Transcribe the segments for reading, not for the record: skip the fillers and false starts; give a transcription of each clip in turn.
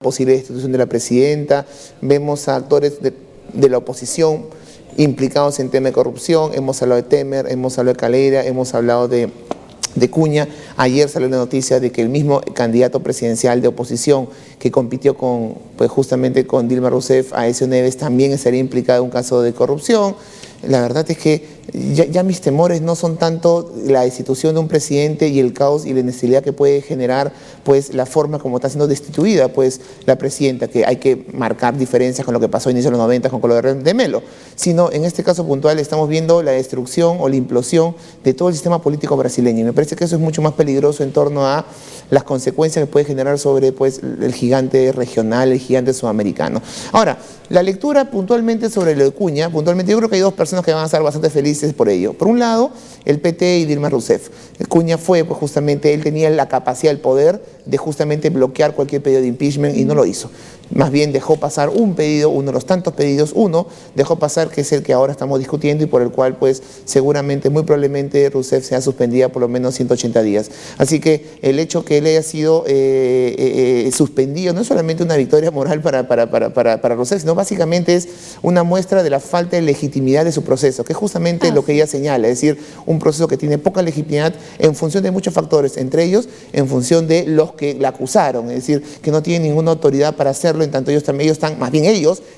posible destitución de la presidenta, vemos a actores de la oposición implicados en tema de corrupción, hemos hablado de Temer, hemos hablado de Calera, hemos hablado de Cuña. Ayer salió la noticia de que el mismo candidato presidencial de oposición que compitió justamente con Dilma Rousseff, Aécio Neves, también estaría implicado en un caso de corrupción. La verdad es que ya mis temores no son tanto la destitución de un presidente y el caos y la inestabilidad que puede generar la forma como está siendo destituida la presidenta, que hay que marcar diferencias con lo que pasó a inicio de los 90 con lo de Melo, sino en este caso puntual estamos viendo la destrucción o la implosión de todo el sistema político brasileño, y me parece que eso es mucho más peligroso en torno a las consecuencias que puede generar sobre el gigante regional, el gigante sudamericano. Ahora, la lectura puntualmente sobre lo de Cuña, yo creo que hay dos personas que van a estar bastante felices por ello. Por un lado, el PT y Dilma Rousseff. Cuña fue, justamente, él tenía la capacidad, el poder de justamente bloquear cualquier pedido de impeachment y no lo hizo. Más bien dejó pasar un pedido, uno de los tantos pedidos, dejó pasar, que es el que ahora estamos discutiendo y por el cual seguramente, muy probablemente Rousseff sea suspendida por lo menos 180 días. Así que el hecho que él haya sido suspendido no es solamente una victoria moral para Rousseff, sino básicamente es una muestra de la falta de legitimidad de su proceso, que es justamente lo que ella señala, es decir, un proceso que tiene poca legitimidad en función de muchos factores, entre ellos en función de los que la acusaron, es decir, que no tienen ninguna autoridad para hacerlo, en tanto ellos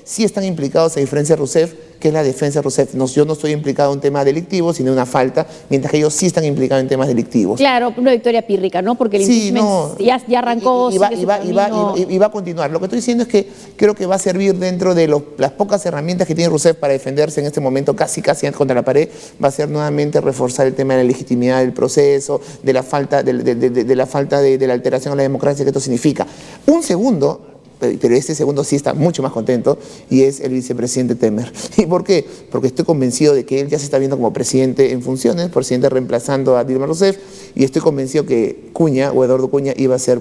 sí están implicados, a diferencia de Rousseff, que es la defensa de Rousseff. Yo no estoy implicado en un tema delictivo, sino en una falta, mientras que ellos sí están implicados en temas delictivos. Claro, una victoria pírrica, ¿no? Porque el impeachment ya arrancó. Y va a continuar. Lo que estoy diciendo es que creo que va a servir dentro de las pocas herramientas que tiene Rousseff para defenderse en este momento casi contra la pared, va a ser nuevamente reforzar el tema de la legitimidad del proceso, de la falta de la alteración a la democracia que esto significa. Un segundo, pero este segundo sí está mucho más contento, y es el vicepresidente Temer. ¿Y por qué? Porque estoy convencido de que él ya se está viendo como presidente en funciones, presidente reemplazando a Dilma Rousseff, y estoy convencido que Cuña, o Eduardo Cuña, iba a ser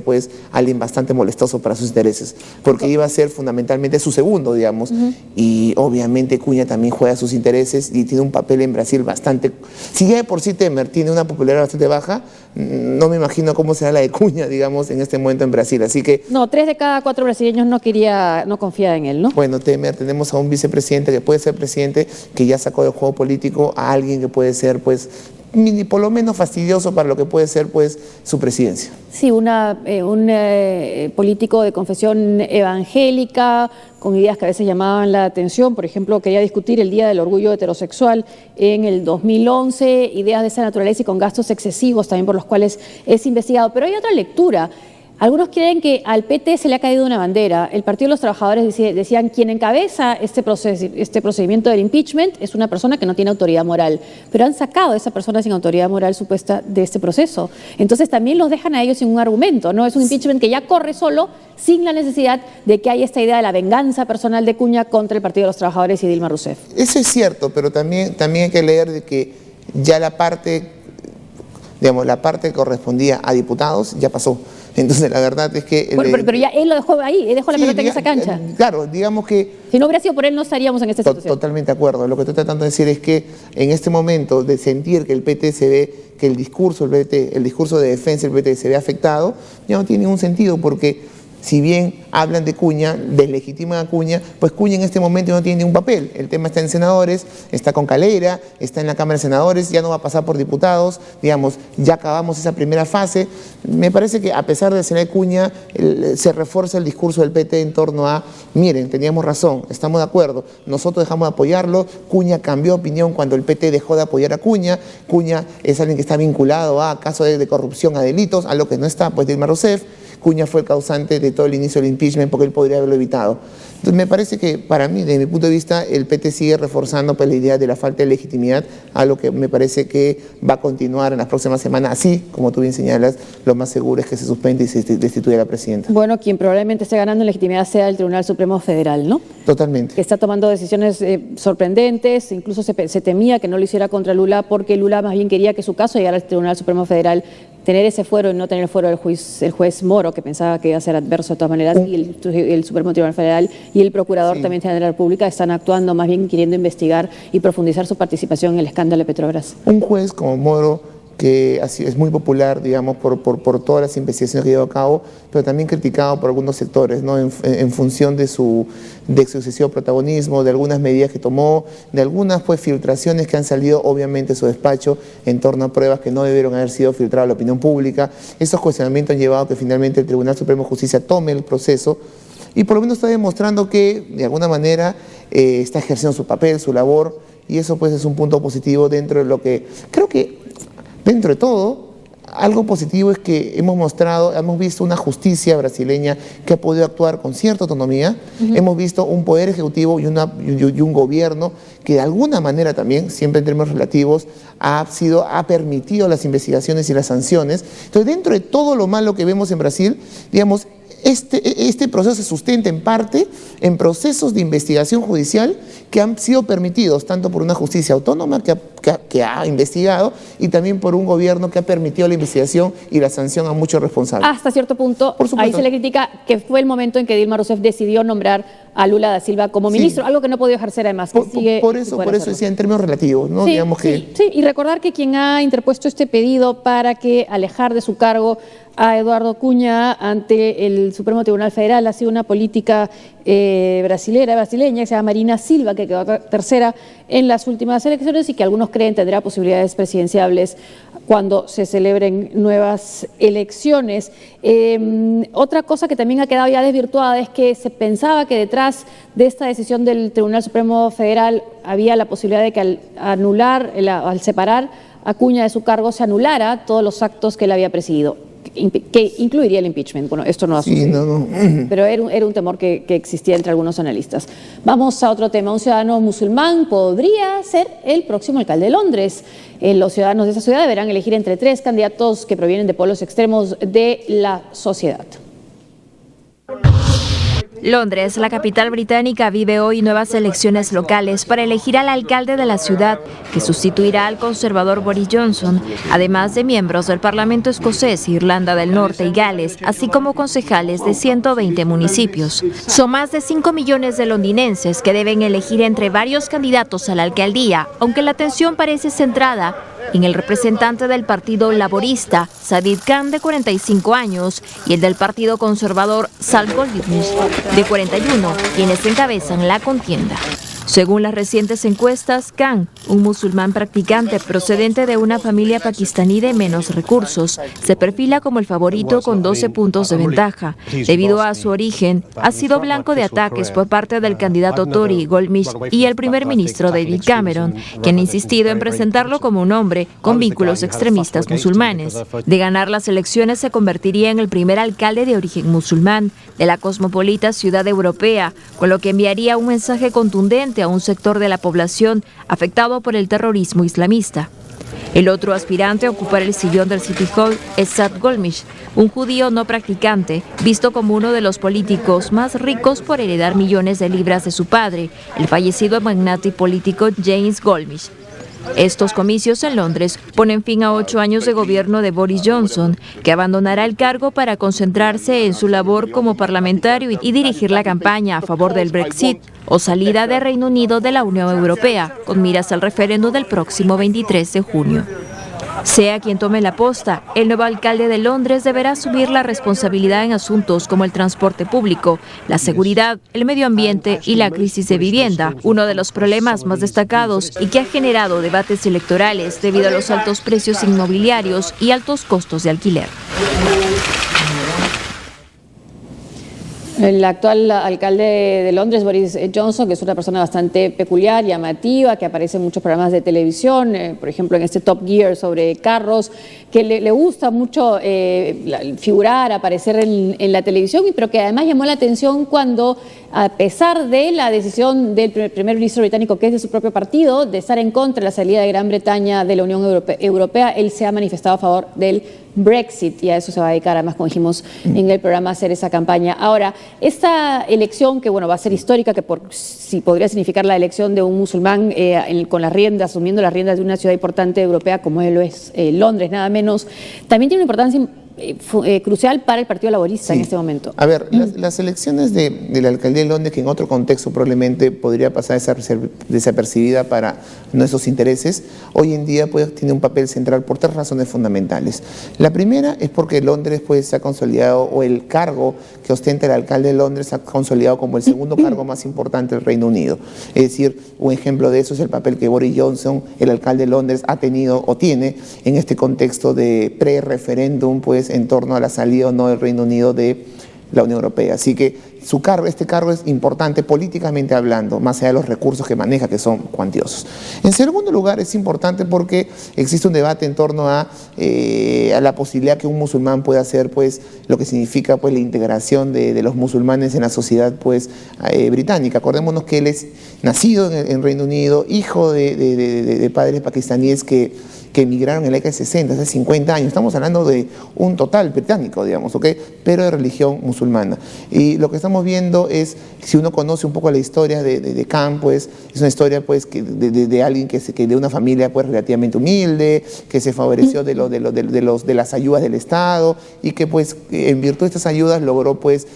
alguien bastante molestoso para sus intereses, porque iba a ser fundamentalmente su segundo, digamos, y obviamente Cuña también juega sus intereses y tiene un papel en Brasil bastante... Si ya de por sí Temer tiene una popularidad bastante baja, no me imagino cómo será la de Cuña, digamos, en este momento en Brasil, así que... No, 3 de cada 4 brasileños no confía en él, ¿no? Bueno, Temer, tenemos a un vicepresidente que puede ser presidente, que ya sacó del juego político a alguien que puede ser, por lo menos fastidioso para lo que puede ser, su presidencia. Sí, un político de confesión evangélica, con ideas que a veces llamaban la atención. Por ejemplo, quería discutir el Día del Orgullo Heterosexual en el 2011, ideas de esa naturaleza y con gastos excesivos también por los cuales es investigado. Pero hay otra lectura. Algunos creen que al PT se le ha caído una bandera. El Partido de los Trabajadores decían quien encabeza este procedimiento del impeachment es una persona que no tiene autoridad moral, pero han sacado a esa persona sin autoridad moral supuesta de este proceso. Entonces también los dejan a ellos sin un argumento, ¿no? Es un impeachment que ya corre solo, sin la necesidad de que haya esta idea de la venganza personal de Cuña contra el Partido de los Trabajadores y Dilma Rousseff. Eso es cierto, pero también hay que leer de que ya la parte que correspondía a diputados ya pasó. Entonces la verdad es que... Pero ya él lo dejó ahí, él dejó la pelota en esa cancha. Claro, digamos que... Si no hubiera sido por él no estaríamos en esta situación. Totalmente de acuerdo. Lo que estoy tratando de decir es que en este momento de sentir que el PT se ve, que el discurso de defensa del PT se ve afectado, ya no tiene ningún sentido, porque si bien hablan de Cuña, deslegitiman a Cuña, Cuña en este momento no tiene ningún papel. El tema está en senadores, está con Calera, está en la Cámara de Senadores, ya no va a pasar por diputados, digamos, ya acabamos esa primera fase. Me parece que a pesar de ser Cuña, se refuerza el discurso del PT en torno a, miren, teníamos razón, estamos de acuerdo, nosotros dejamos de apoyarlo, Cuña cambió de opinión cuando el PT dejó de apoyar a Cuña es alguien que está vinculado a casos de corrupción, a delitos, a lo que no está, Dilma Rousseff. Cuña fue el causante de todo el inicio del impeachment porque él podría haberlo evitado. Entonces me parece que para mí, desde mi punto de vista, el PT sigue reforzando la idea de la falta de legitimidad, a lo que me parece que va a continuar en las próximas semanas. Así, como tú bien señalas, lo más seguro es que se suspende y se destituya a la presidenta. Bueno, quien probablemente esté ganando en legitimidad sea el Tribunal Supremo Federal, ¿no? Totalmente. Que está tomando decisiones sorprendentes, incluso se temía que no lo hiciera contra Lula, porque Lula más bien quería que su caso llegara al Tribunal Supremo Federal, tener ese fuero y no tener el fuero del juez Moro, que pensaba que iba a ser adverso de todas maneras, y el Supremo Tribunal Federal y el Procurador también General de la República están actuando más bien queriendo investigar y profundizar su participación en el escándalo de Petrobras. Un juez como Moro que es muy popular, digamos, por todas las investigaciones que lleva a cabo, pero también criticado por algunos sectores, ¿no? En función de su excesivo protagonismo, de algunas medidas que tomó, de algunas filtraciones que han salido obviamente de su despacho en torno a pruebas que no debieron haber sido filtradas a la opinión pública. Esos cuestionamientos han llevado a que finalmente el Tribunal Supremo de Justicia tome el proceso y por lo menos está demostrando que de alguna manera está ejerciendo su papel, su labor, y eso pues es un punto positivo dentro de lo que creo que dentro de todo, algo positivo es que hemos visto una justicia brasileña que ha podido actuar con cierta autonomía, hemos visto un poder ejecutivo y un gobierno que de alguna manera también, siempre en términos relativos, ha permitido las investigaciones y las sanciones. Entonces, dentro de todo lo malo que vemos en Brasil, digamos, este proceso se sustenta en parte en procesos de investigación judicial que han sido permitidos tanto por una justicia autónoma que ha investigado y también por un gobierno que ha permitido la investigación y la sanción a muchos responsables. Hasta cierto punto, ahí se le critica que fue el momento en que Dilma Rousseff decidió nombrar a Lula da Silva como ministro, algo que no ha podido ejercer además. Por eso decía en términos relativos, ¿no? Sí, Digamos que... sí, y recordar que quien ha interpuesto este pedido para que alejar de su cargo a Eduardo Cunha ante el Supremo Tribunal Federal ha sido una política brasileña que se llama Marina Silva, que quedó tercera en las últimas elecciones y que algunos creen tendrá posibilidades presidenciables cuando se celebren nuevas elecciones. Otra cosa que también ha quedado ya desvirtuada es que se pensaba que detrás de esta decisión del Tribunal Supremo Federal había la posibilidad de que al separar a Cunha de su cargo se anulara todos los actos que él había presidido, que incluiría el impeachment. Bueno, esto no ha sucedido, pero era un temor que existía entre algunos analistas. Vamos a otro tema. Un ciudadano musulmán podría ser el próximo alcalde de Londres. Los ciudadanos de esa ciudad deberán elegir entre 3 candidatos que provienen de polos extremos de la sociedad. Londres, la capital británica, vive hoy nuevas elecciones locales para elegir al alcalde de la ciudad, que sustituirá al conservador Boris Johnson, además de miembros del Parlamento escocés, Irlanda del Norte y Gales, así como concejales de 120 municipios. Son más de 5 millones de londinenses que deben elegir entre varios candidatos a la alcaldía, aunque la atención parece centrada en el representante del Partido Laborista, Sadiq Khan, de 45 años, y el del Partido Conservador, Sal Goldmich, de 41, quienes encabezan la contienda. Según las recientes encuestas, Khan, un musulmán practicante procedente de una familia pakistaní de menos recursos, se perfila como el favorito con 12 puntos de ventaja. Debido a su origen, ha sido blanco de ataques por parte del candidato Tory, Goldmich, y el primer ministro David Cameron, quien ha insistido en presentarlo como un hombre con vínculos extremistas musulmanes. De ganar las elecciones, se convertiría en el primer alcalde de origen musulmán de la cosmopolita ciudad europea, con lo que enviaría un mensaje contundente a un sector de la población afectado por el terrorismo islamista. El otro aspirante a ocupar el sillón del City Hall es Sad Goldmich, un judío no practicante, visto como uno de los políticos más ricos por heredar millones de libras de su padre, el fallecido magnate político James Goldmich. Estos comicios en Londres ponen fin a 8 años de gobierno de Boris Johnson, que abandonará el cargo para concentrarse en su labor como parlamentario y dirigir la campaña a favor del Brexit o salida de Reino Unido de la Unión Europea, con miras al referéndum del próximo 23 de junio. Sea quien tome la posta, el nuevo alcalde de Londres deberá asumir la responsabilidad en asuntos como el transporte público, la seguridad, el medio ambiente y la crisis de vivienda, uno de los problemas más destacados y que ha generado debates electorales debido a los altos precios inmobiliarios y altos costos de alquiler. El actual alcalde de Londres, Boris Johnson, que es una persona bastante peculiar, llamativa, que aparece en muchos programas de televisión, por ejemplo en este Top Gear sobre carros, que le gusta mucho figurar, aparecer en la televisión, pero que además llamó la atención cuando, a pesar de la decisión del primer ministro británico, que es de su propio partido, de estar en contra de la salida de Gran Bretaña de la Unión Europea, él se ha manifestado a favor del Brexit, y a eso se va a dedicar, además, como dijimos en el programa, a hacer esa campaña. Ahora, esta elección, que va a ser histórica, que si podría significar la elección de un musulmán con las riendas, asumiendo las riendas de una ciudad importante europea como lo es Londres, nada menos, también tiene una importancia crucial para el Partido Laborista en este momento. A ver, las elecciones de la alcaldía de Londres, que en otro contexto probablemente podría pasar desapercibida para nuestros intereses, hoy en día pues tiene un papel central por 3 razones fundamentales. La primera es porque Londres pues se ha consolidado, o el cargo que ostenta el alcalde de Londres se ha consolidado como el segundo cargo más importante del Reino Unido. Es decir, un ejemplo de eso es el papel que Boris Johnson, el alcalde de Londres, ha tenido o tiene en este contexto de pre-referéndum pues en torno a la salida o no del Reino Unido de la Unión Europea. Así que este cargo es importante políticamente hablando, más allá de los recursos que maneja, que son cuantiosos. En segundo lugar, es importante porque existe un debate en torno a la posibilidad que un musulmán pueda hacer pues, lo que significa pues, la integración de los musulmanes en la sociedad pues, británica. Acordémonos que él es nacido en Reino Unido, hijo de padres pakistaníes que emigraron en la década de 60, hace 50 años. Estamos hablando de un total británico, digamos, ¿ok? Pero de religión musulmana. Y lo que estamos viendo es, si uno conoce un poco la historia de Khan, pues, es una historia pues, de alguien que de una familia pues, relativamente humilde, que se favoreció de las ayudas del Estado y que pues, en virtud de estas ayudas logró pues,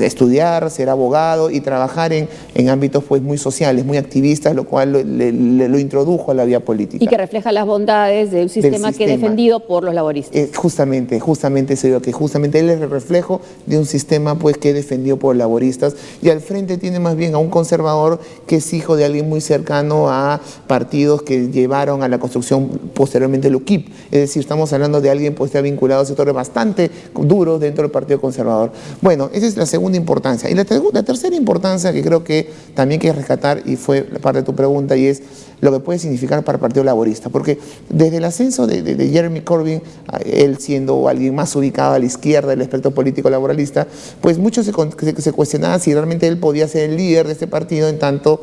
estudiar, ser abogado y trabajar en ámbitos pues, muy sociales, muy activistas, lo cual lo introdujo a la vía política. Y que refleja las bondades de un sistema que es defendido por los laboristas. Justamente se digo que justamente él es el reflejo de un sistema pues, que es defendido por laboristas, y al frente tiene más bien a un conservador que es hijo de alguien muy cercano a partidos que llevaron a la construcción posteriormente del UKIP. Es decir, estamos hablando de alguien pues, que está vinculado a sectores bastante duros dentro del Partido Conservador. Bueno, esa es la segunda importancia. Y la tercera importancia que creo que también hay que rescatar, y fue parte de tu pregunta, y es lo que puede significar para el Partido Laborista. Porque desde el ascenso de Jeremy Corbyn, él siendo alguien más ubicado a la izquierda del espectro político laboralista, pues muchos se cuestionaban si realmente él podía ser el líder de este partido, en tanto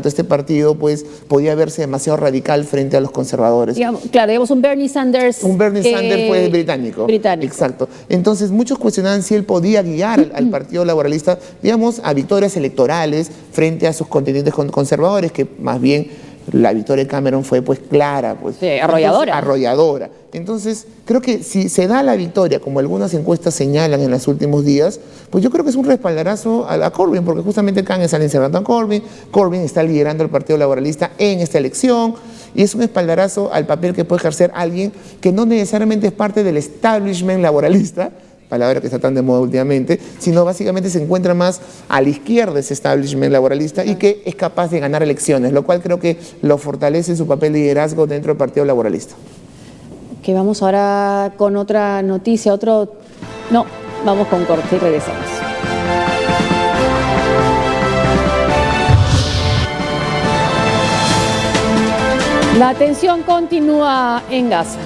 este partido pues, podía verse demasiado radical frente a los conservadores. Digamos un Bernie Sanders. Un Bernie Sanders pues, británico. Exacto. Entonces muchos cuestionaban si él podía guiar al Partido Laboralista, digamos, a victorias electorales frente a sus contendientes conservadores, que más bien la victoria de Cameron fue pues clara, pues sí, arrolladora. Arrolladora. Entonces, creo que si se da la victoria, como algunas encuestas señalan en los últimos días, pues yo creo que es un respaldarazo a Corbyn, porque justamente Khan está encerrando a Corbyn está liderando el Partido Laboralista en esta elección, y es un espaldarazo al papel que puede ejercer alguien que no necesariamente es parte del establishment laboralista, palabra que está tan de moda últimamente, sino básicamente se encuentra más a la izquierda de ese establishment laboralista y que es capaz de ganar elecciones, lo cual creo que lo fortalece en su papel de liderazgo dentro del Partido Laboralista. Que vamos ahora con otra noticia, No, vamos con corte y regresamos. La tensión continúa en Gaza.